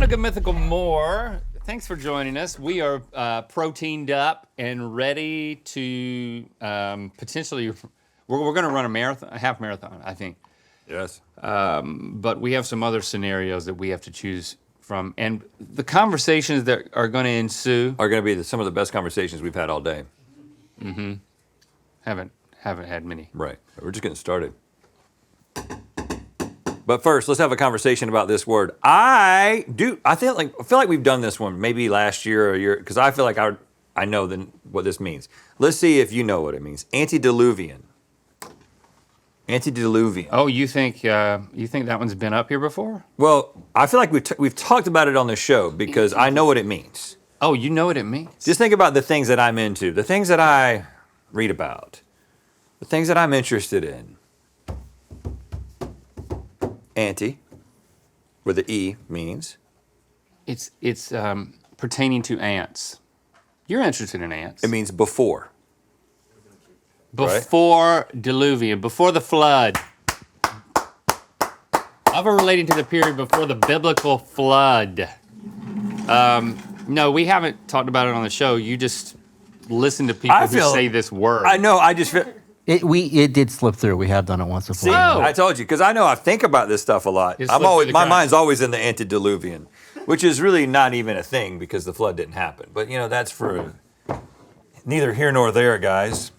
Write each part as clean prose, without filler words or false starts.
Monica Mythical More, thanks for joining us. We are proteined up and ready to potentially, we're going to run a half marathon, I think. Yes. But we have some other scenarios that we have to choose from. And the conversations that are going to ensue are going to be some of the best conversations we've had all day. Mm-hmm. Haven't had many. Right. We're just getting started. But first, let's have a conversation about this word. I feel like we've done this one maybe last year or a year, because I feel like I know what this means. Let's see if you know what it means. Antediluvian. Antediluvian. Oh, you think that one's been up here before? Well, I feel like we've talked about it on the show because I know what it means. Oh, you know what it means? Just think about the things that I'm into, the things that I read about, the things that I'm interested in. Anti, where the E means? It's pertaining to ants. You're interested in ants. It means before. Before diluvian, before the flood. Of or relating to the period before the biblical flood. No, we haven't talked about it on the show. You just listen to people who say this word. I know, I just feel... It did slip through. We have done it once before. See, I told you, because I think about this stuff a lot. My mind's always in the antediluvian, which is really not even a thing because the flood didn't happen. But that's for neither here nor there, guys.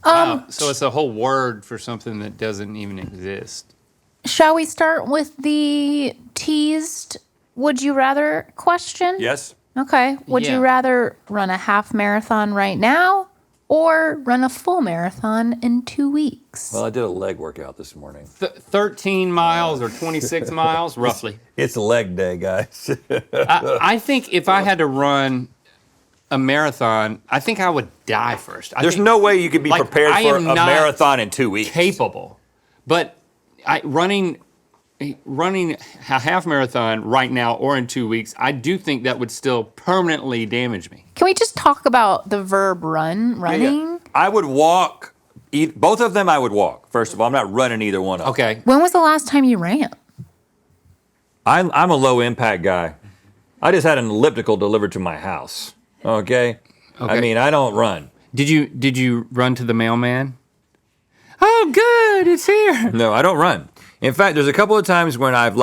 Wow. So it's a whole word for something that doesn't even exist. Shall we start with the teased would you rather question? Yes. Okay. Would you rather run a half marathon right now or run a full marathon in 2 weeks? Well, I did a leg workout this morning. 13 miles or 26 miles, roughly. It's leg day, guys. I think if I had to run a marathon, I think I would die first. There's no way you could be prepared for a marathon in 2 weeks. Capable. But running a half marathon right now or in 2 weeks, I do think that would still permanently damage me. Can we just talk about the verb running? Yeah. I would walk. Both of them I would walk. First of all, I'm not running either one of them. Okay. When was the last time you ran? I'm a low impact guy. I just had an elliptical delivered to my house. Okay? I mean, I don't run. Did you run to the mailman? Oh, good, it's here. No, I don't run. In fact, there's a couple of times when I've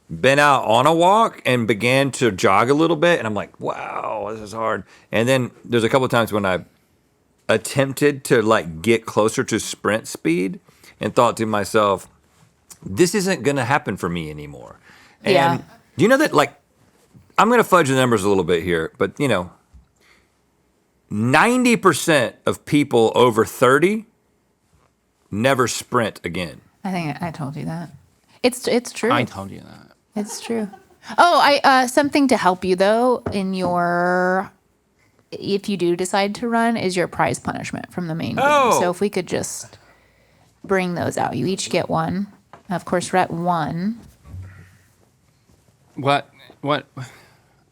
been out on a walk and began to jog a little bit, and I'm like, wow, this is hard. And then there's a couple of times when I attempted to get closer to sprint speed and thought to myself, this isn't gonna happen for me anymore. And do you know that I'm gonna fudge the numbers a little bit here, but 90% of people over 30 never sprint again. I think I told you that. It's true. I told you that. It's true. Oh, something to help you though if you do decide to run is your prize punishment from the main game. So if we could just bring those out. You each get one. Of course, Rhett won. What?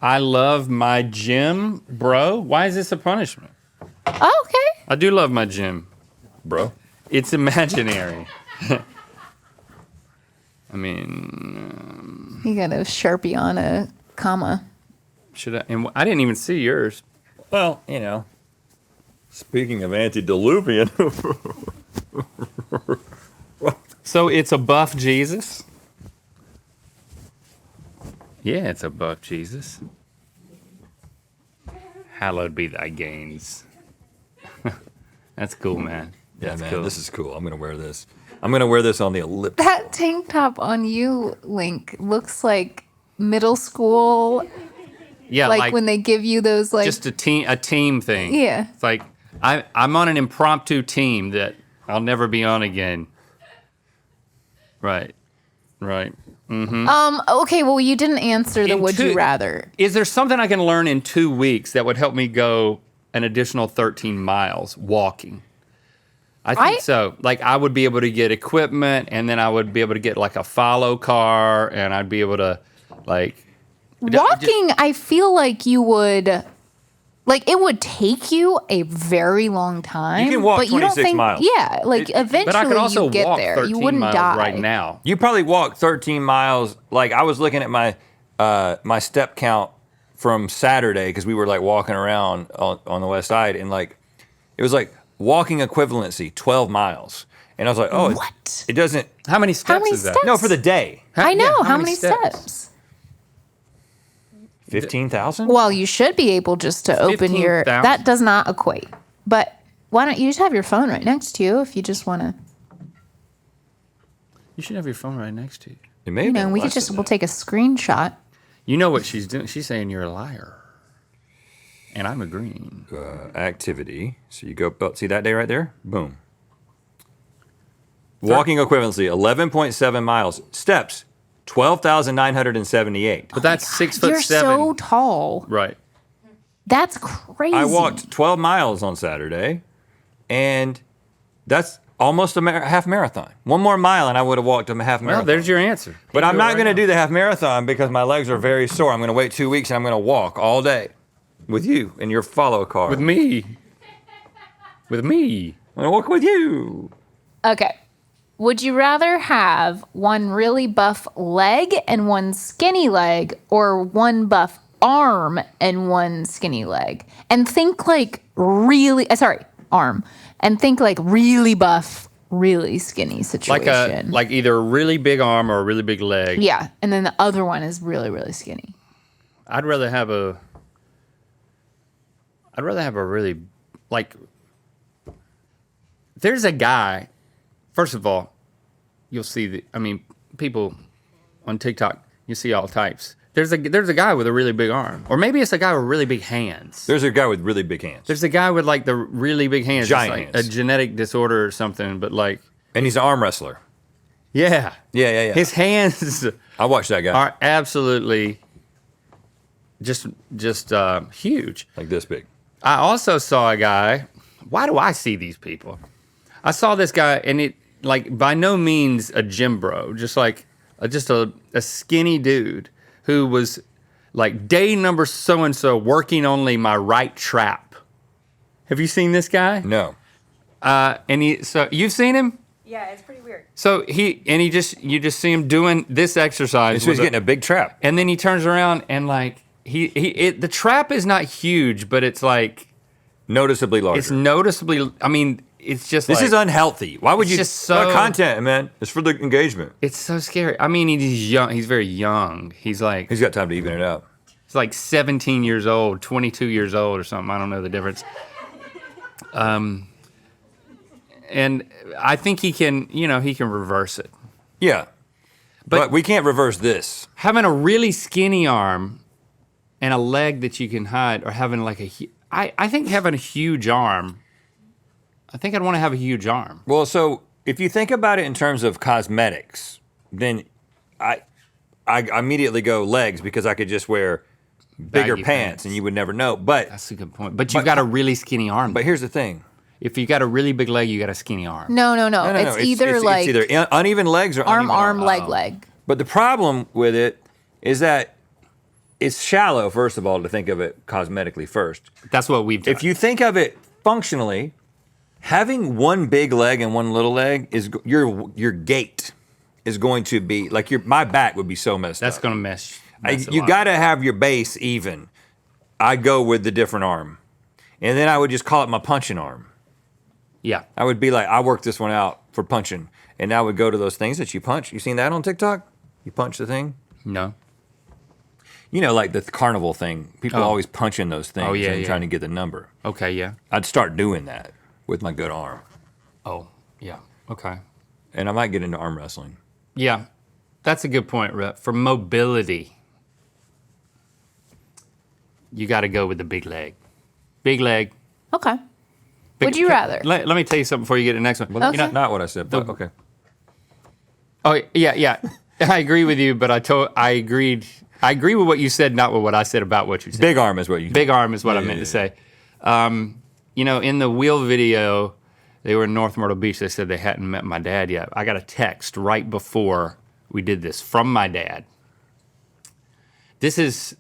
I love my gym, bro. Why is this a punishment? Oh, okay. I do love my gym, bro. It's imaginary. I mean... you got a Sharpie on a comma. Should I? And I didn't even see yours. Well, speaking of antediluvian. So it's a buff Jesus? Yeah, it's a buff Jesus. Hallowed be thy gains. That's cool, man. Yeah, man, this is cool. I'm going to wear this. I'm going to wear this on the elliptical. That tank top on you, Link, looks like middle school. Yeah, like when they give you those just a team thing. Yeah. It's like I'm on an impromptu team that I'll never be on again. Right. Mm-hmm. Okay, well, you didn't answer the would you rather. Is there something I can learn in 2 weeks that would help me go an additional 13 miles walking? I think so. I would be able to get equipment, and then I would be able to get a follow car, and I'd be able to walking, I feel like you would, it would take you a very long time. You can walk but 26 miles. Yeah, eventually but I could also you get walk there. 13 You wouldn't miles die right now. You probably walk 13 miles. I was looking at my my step count from Saturday, because we were like walking around on the west side, and like it was like walking equivalency 12 miles. And I was like, oh, What? it doesn't. How many steps many is that? steps? No, for the day. I know. Yeah, how many steps? 15,000? Well, you should be able just to open your. 15,000. That does not equate. But why don't you just have your phone right next to you if you just want to? You should have your phone right next to you. It may You have know, been we could less just than we'll that. take a screenshot. You know what she's doing? She's saying you're a liar. And I'm agreeing. Activity. So you go, see that day right there? Boom. Walking equivalency, 11.7 miles. Steps, 12,978. But that's 6'7". You're so tall. Right. That's crazy. I walked 12 miles on Saturday, and that's almost a half marathon. One more mile, and I would have walked a half marathon. Well, there's your answer. But I'm not going to do the half marathon because my legs are very sore. I'm going to wait 2 weeks, and I'm going to walk all day with you in your follow car. With me. With me. I'm going to walk with you. Okay. Would you rather have one really buff leg and one skinny leg, or one buff arm and one skinny leg? And think like really, arm. And think like really buff, really skinny situation. Like either a really big arm or a really big leg. Yeah. And then the other one is really, really skinny. I'd rather have a really, like, there's a guy, first of all, you'll see people on TikTok, you see all types. There's a guy with a really big arm. Or maybe it's a guy with really big hands. There's a guy with really big hands. There's a guy with like the really big hands. Giant it's like hands. a genetic disorder or something, but like, And he's an arm wrestler. yeah. Yeah. His hands I watched that guy. are absolutely just huge. Like this big. I also saw a guy. Why do I see these people? I saw this guy, and it like by no means a gym bro, just like a skinny dude who was like day number so and so working only my right trap. Have you seen this guy? No. So you've seen him? Yeah, it's pretty weird. So you just see him doing this exercise. So he's with getting a big trap. and then he turns around and like the trap is not huge, but it's like Noticeably larger. it's noticeably. I mean, it's just This like, is unhealthy. Why would It's you? just It's not so- content, man. It's for the engagement. it's so scary. I mean, he's young. He's very young. He's He's got time to even it out. 17 years old, 22 years old, or something. I don't know the difference. And I think he can reverse it. Yeah. But- But we can't reverse this. Having a really skinny arm and a leg that you can hide, or having like I think having a huge arm. I think I'd want to have a huge arm. Well, so if you think about it in terms of cosmetics, then I immediately go legs because I could just wear bigger Baggy pants and you would never know. But That's a good point. But you've got a really skinny arm. here's the thing. If you got a really big leg, you got a skinny arm. No. No, It's either like it's either uneven legs or arm, uneven arm, leg. But the problem with it is that it's shallow, first of all, to think of it cosmetically first. That's what we've done. If you think of it functionally, having one big leg and one little leg is your gait is going to be like my back would be so messed That's up. going to mess You up. got to have your base even. I'd go with the different arm, and then I would just call it my punching arm. Yeah. I would be like, I worked this one out for punching, and I would go to those things that you punch. You seen that on TikTok? You punch the thing. No. You know, like the carnival thing. People Oh. always punching those things Oh, yeah, and yeah. trying to get the number. Okay, yeah. I'd start doing that with my good arm, Oh, yeah. Okay. and I might get into arm wrestling. Yeah. That's a good point, Rep. For mobility, you got to go with the big leg. Big leg. Okay. Big- Would you rather? Let me tell you something before you get to the next one. Well, Okay. that's not what I said, but okay. Oh, yeah. I agree with you, but I agreed. I agree with what you said, not with what I said about what you said. Big arm is what you. Big arm is what I Yeah, meant yeah, to say. In the wheel video, they were in North Myrtle Beach. They said they hadn't met my dad yet. I got a text right before we did this from my dad. This is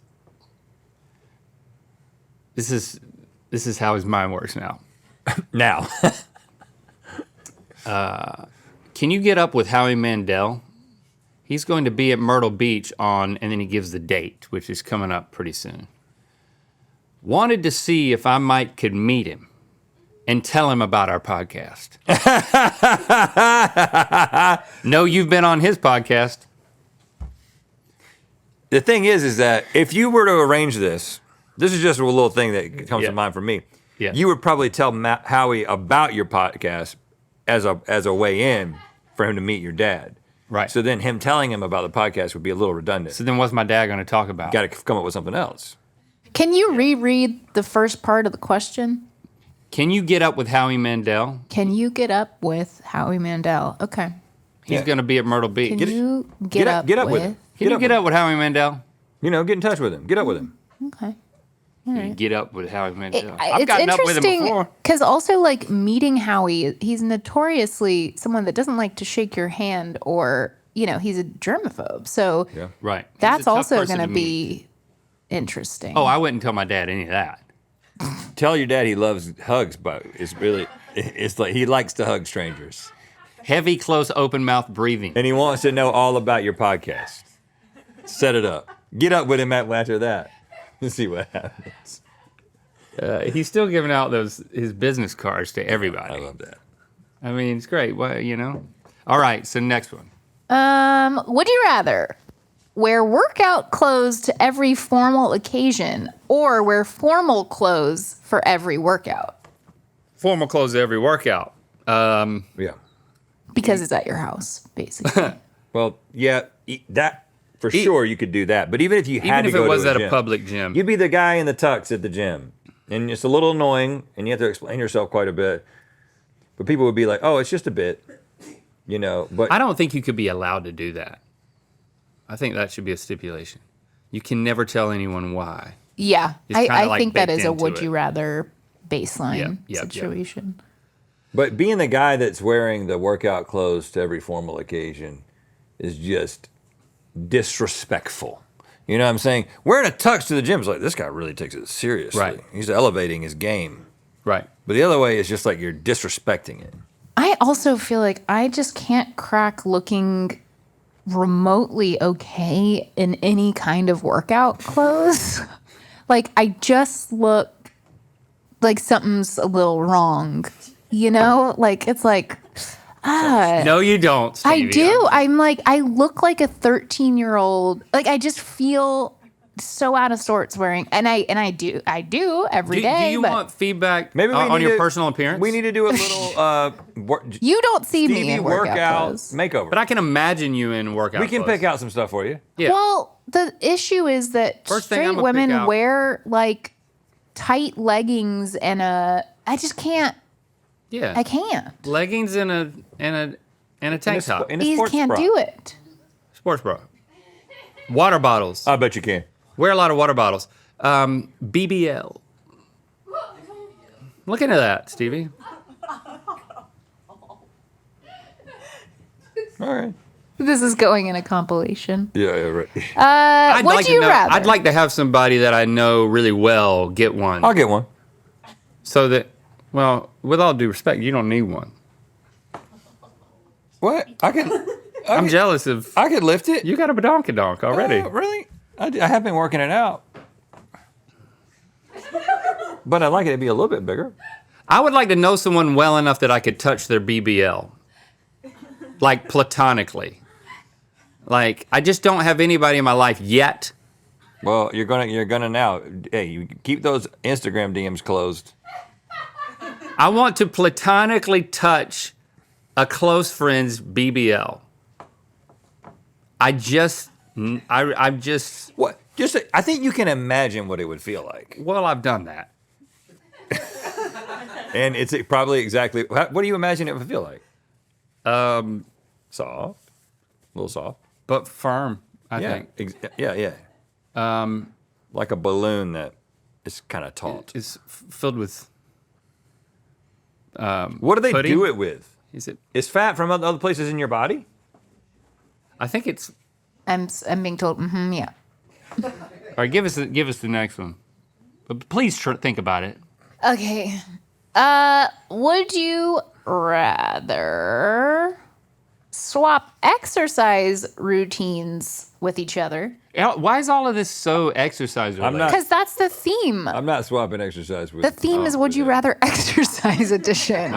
how his mind works now. Now, Can you get up with Howie Mandel? He's going to be at Myrtle Beach and then he gives the date, which is coming up pretty soon. Wanted to see if I could meet him and tell him about our podcast. No, you've been on his podcast. The thing is that if you were to arrange this is just a little thing that comes to mind for me. Yeah. You would probably tell Howie about your podcast as a way in for him to meet your dad. Right. So then him telling him about the podcast would be a little redundant. So then what's my dad going to talk about? Got to come up with something else. Can you reread the first part of the question? Can you get up with Howie Mandel? Can you get up with Howie Mandel? Okay. He's going to be at Myrtle Beach. Can you get up with him. Can you get up with Howie Mandel? You know, get in touch with him. Get up with him. Okay. All right. Get up with Howie Mandel. It's I've gotten up with him before. Because also, like, meeting Howie, he's notoriously someone that doesn't like to shake your hand or, he's a germaphobe. So Right. that's also going to be interesting. Oh, I wouldn't tell my dad any of that. Tell your dad he loves hugs, but it's like he likes to hug strangers. Heavy, close, open mouth breathing. And he wants to know all about your podcast. Set it up. Get up with him after that. Let's see what happens. He's still giving out his business cards to everybody. I love that. I mean, it's great. Well, All right, so next one. Would you rather wear workout clothes to every formal occasion or wear formal clothes for every workout? Formal clothes to every workout. Yeah. Because it's at your house, basically. Well, yeah, that for sure you could do that. But even if you had to go to a gym. Even if it was at a public gym. You'd be the guy in the tux at the gym. And it's a little annoying, and you have to explain yourself quite a bit. But people would be like, oh, it's just a bit. But I don't think you could be allowed to do that. I think that should be a stipulation. You can never tell anyone why. Yeah, It's kinda I like think that baked is a into would it. you rather baseline Yep. situation. But being the guy that's wearing the workout clothes to every formal occasion is just disrespectful. You know what I'm saying? Wearing a tux to the gym is like, this guy really takes it seriously. Right. He's elevating his game. Right. But the other way is just like you're disrespecting it. I also feel like I just can't crack looking remotely okay in any kind of workout clothes. Like, I just look like something's a little wrong, Like, it's like, No, you don't, Stevie. I do. I'm like, I look like a 13-year-old. Like, I just feel so out of sorts wearing, and I do every day. Do you want feedback Maybe we on need your to- personal appearance? We need to do a little You don't see me Stevie in workout clothes. makeover. But I can imagine you in workout we can clothes. pick out some stuff for you. Yeah. Well, the issue is that First thing I'm straight gonna pick women out- wear like tight leggings and I just can't. Yeah. I can't. Leggings and a tank top. In a You sports can't bra. do it. Sports bra. Water bottles. I bet you can. Wear a lot of water bottles. BBL. Look into that, Stevie. All right. This is going in a compilation. Yeah, right. Would you rather? I'd like to have somebody that I know really well get one. I'll get one. So that, well, with all due respect, you don't need one. What? I'm jealous of. I could lift it. You got a badonkadonk already. Really? I have been working it out. But I'd like it to be a little bit bigger. I would like to know someone well enough that I could touch their BBL. Like platonically. Like, I just don't have anybody in my life yet. Well, you're gonna now. Hey, you keep those Instagram DMs closed. I want to platonically touch a close friend's BBL. I'm just, What? I think you can imagine what it would feel like, well, I've done that. and it's probably exactly. What do you imagine it would feel like? Soft, a little soft. But firm, I Yeah, think. yeah. Like a balloon that is kind of taut. It's filled with, What do they pudding? do it with? is it? Is fat from other places in your body? I think it's, I'm being told, yeah. all right, give us the next one. But please think about it. Okay. Would you rather swap exercise routines with each other? Why is all of this so exercise related? I'm not- Because that's the theme. I'm not swapping exercise with. The theme is Would You Rather Exercise Edition.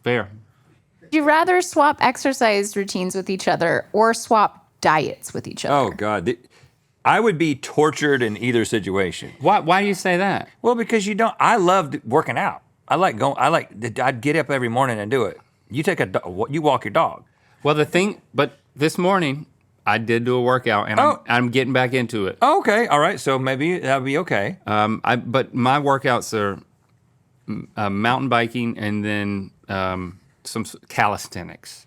Fair. Would you rather swap exercise routines with each other or swap diets with each other? Oh God, I would be tortured in either situation. Why do you say that? Well, because you don't. I loved working out. I like going. I'd get up every morning and do it. You walk your dog. Well, but this morning I did do a workout, and I'm getting back into it. Oh, okay, all right. So maybe that'd be okay. But my workouts are mountain biking and then some calisthenics.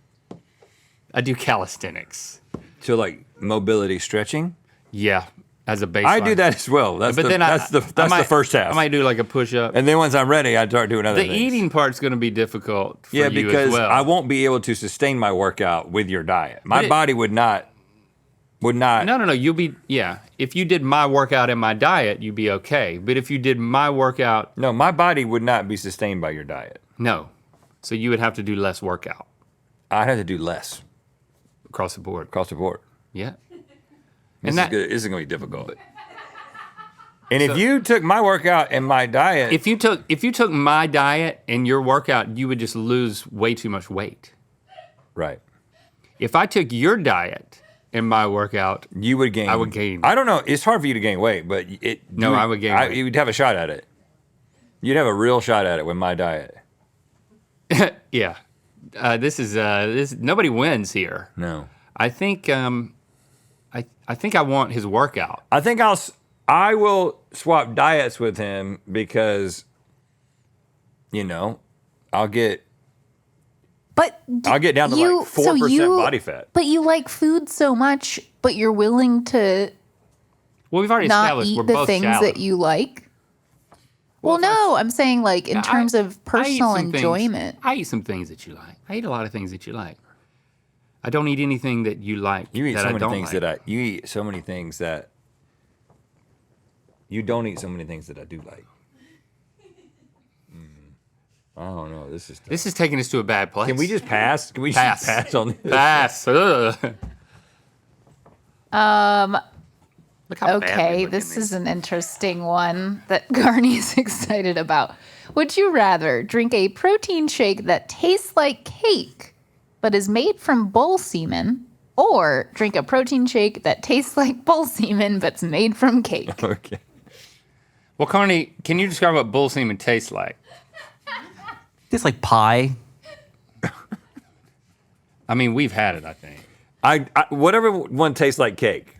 I do calisthenics. So like mobility stretching. Yeah, as a baseline. I do that as well. That's the first half. I might do like a push-up. And then once I'm ready, I start doing other things. The eating part's going to be difficult for you because as well. I won't be able to sustain my workout with your diet. My body would not. No. You'll be, if you did my workout and my diet, you'd be okay. But if you did my workout. No, my body would not be sustained by your diet. No. So you would have to do less workout. I'd have to do less. Across the board. Yeah. This is going to be difficult. And if you took my workout and my diet. If you took my diet and your workout, you would just lose way too much weight. Right. If I took your diet and my workout, you would gain. I would gain. I don't know. It's hard for you to gain weight, but I would gain weight. You would have a shot at it. You'd have a real shot at it with my diet. Yeah. This nobody wins here. No. I think I think I want his workout. I think I will swap diets with him because I'll get down to like 4% body fat. But you like food so much, but you're willing to Well, we've already not established eat we're the both things shallow. that you like. Well, no, I'm saying like in terms of personal enjoyment. I eat some things that you like. I eat a lot of things that you like. I don't eat anything that you like. You eat that so I many don't things like. you eat so many things that you don't eat so many things that I do like. I don't know. This is taking us to a bad place. Can we just pass? Can we Pass. just pass on this? Pass. Ugh. Look how bad we Okay, look this in is an interesting one that Garney's excited about. Would you rather drink a protein shake that tastes like cake but is made from bull semen, or drink a protein shake that tastes like bull semen but's made from cake? Okay. Well, Carney, can you describe what bull semen tastes like? It's like pie. I mean, we've had it, I think. I whatever one tastes like cake.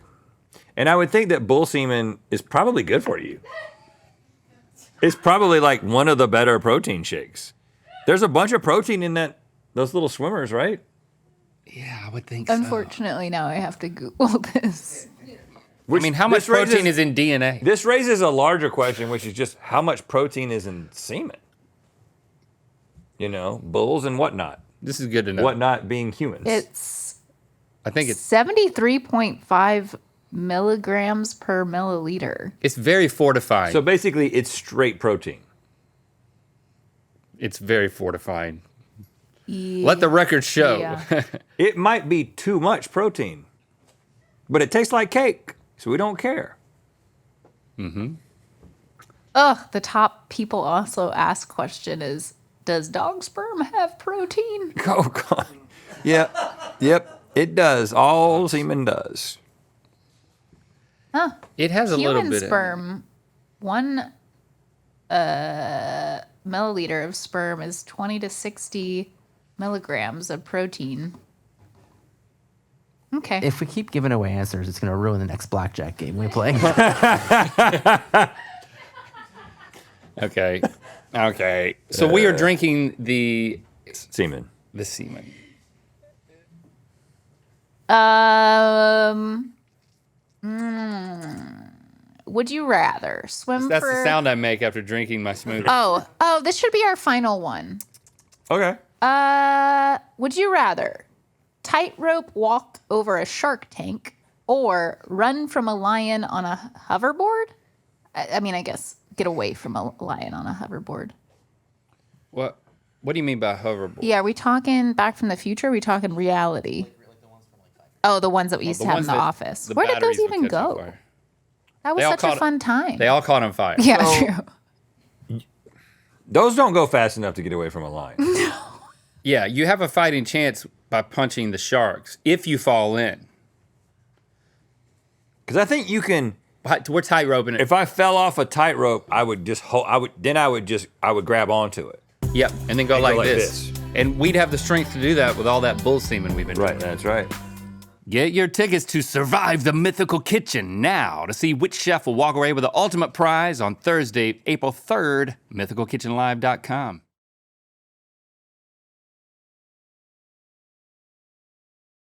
And I would think that bull semen is probably good for you. It's probably like one of the better protein shakes. There's a bunch of protein in those little swimmers, right? Yeah, I would think Unfortunately, now I have to Google this. I mean, how much protein is in DNA? This raises a larger question, which is just how much protein is in semen? Bulls and whatnot. This is good to know. Whatnot being humans. I think it's 73.5 milligrams per milliliter. It's very fortifying. So basically, it's straight protein. It's very fortifying. Let the record show. Yeah. It might be too much protein, but it tastes like cake, so we don't care. The top people also ask question is, does dog sperm have protein? Oh, God. Yep, it does. All semen does. It has a little Human bit sperm, 1 milliliter of sperm is 20 to 60 milligrams of protein. Okay. If we keep giving away answers, it's going to ruin the next blackjack game we play. Okay. So we are drinking the Semen. semen. Would you rather swim That's for... the sound I make after drinking my smoothie. Oh, this should be our final one. Okay. Would you rather tightrope walk over a shark tank or run from a lion on a hoverboard? I mean, I guess get away from a lion on a hoverboard. What? What do you mean by hoverboard? Yeah, are we talking Back from the Future? Or are we talking reality? Oh, the ones that we used to have in the office. Where did those even go? That was such a fun time. They all caught on fire. Yeah, So- true. Those don't go fast enough to get away from a line. Yeah, you have a fighting chance by punching the sharks if you fall in. Because I think you can. We're tight roping it. If I fell off a tightrope, I would just hold. I would grab onto it. Yep, and then go like like this. And we'd have the strength to do that with all that bull semen we've been Right, doing. that's right. Get your tickets to Survive the Mythical Kitchen now to see which chef will walk away with the ultimate prize on Thursday, April 3rd, mythicalkitchenlive.com.